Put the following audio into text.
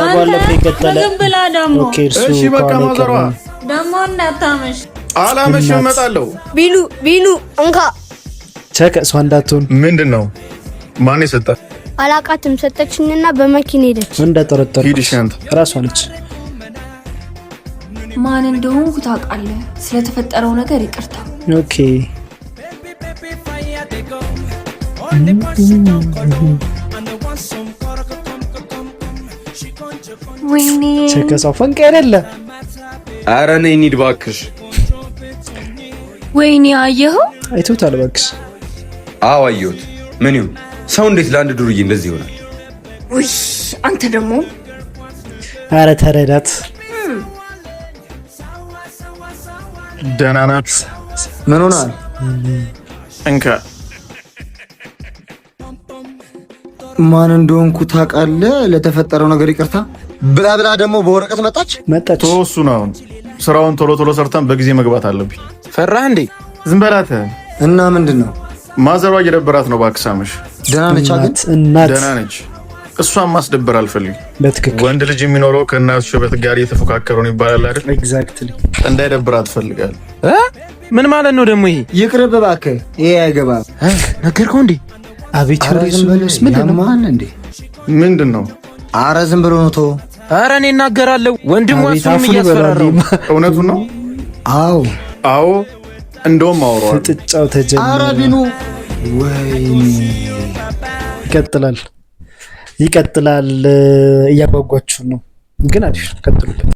ከባለፈው ይቀጥላል። ኦኬ እሺ በቃ ማዘሯ ደሞ እናታመሽ አላመሽ እመጣለሁ። ቢሉ እንካ ቸከ ሷንዳቱን ምንድነው? ማን የሰጣ? አላቃትም ሰጠችኝና በመኪና ሄደች። እንደጠረጠረ ሂድሻንት ራሷ ነች። ማን እንደሆንኩ ታውቃለህ? ስለተፈጠረው ነገር ይቅርታ። ኦኬ ወይኔ ቸከ ሷፈንቀ አይደለ? ኧረ ነይ እንሂድ እባክሽ። ወይኔ አየኸው? አይቶታል እባክሽ። አዎ አየሁት። ምን ይሁን ሰው እንዴት ለአንድ ዱርዬ እንደዚህ ይሆናል? ውይ አንተ ደግሞ ኧረ ተረዳት። ደህና ናችሁ? ምን ሆናል? እንካ ማን እንደሆንኩ ታውቃለህ? ለተፈጠረው ነገር ይቅርታ ብላ ደግሞ በወረቀት መጣች። ተወሱ ነው። ስራውን ቶሎ ቶሎ ሰርተን በጊዜ መግባት አለብኝ። ፈራህ እንዴ? ዝም በላት። እና ምንድነው? ማዘሯ እየደበራት ነው። እባክህ ሳምሽ። ደህና ነች ግን? ደህና ነች። እሷን ማስደበር አልፈልግም። በትክክል ወንድ ልጅ የሚኖረው ከእናቱ ሸበት ጋር እየተፎካከሩ ነው ይባላል አይደል? ኤግዛክትሊ። እንዳይደብራት እፈልጋለሁ። ምን ማለት ነው ደግሞ ይሄ? ይቅርብ እባክህ። ይሄ አይገባም። ነገርከው እንዴ? አቤት ወሬስ ምንድነው? ምንድነው? ኧረ ዝም ብሎ ነው። ተው። ኧረ እኔ እናገራለሁ። ወንድም ወስም እያስፈራራው። እውነቱን ነው። አዎ እንደውም አውሯል። ፍጥጫው ተጀመረ። ኧረ ቢኑ ወይኔ ይቀጥላል። እያጓጓችሁ ነው ግን አሪፍ ቀጥሉበት።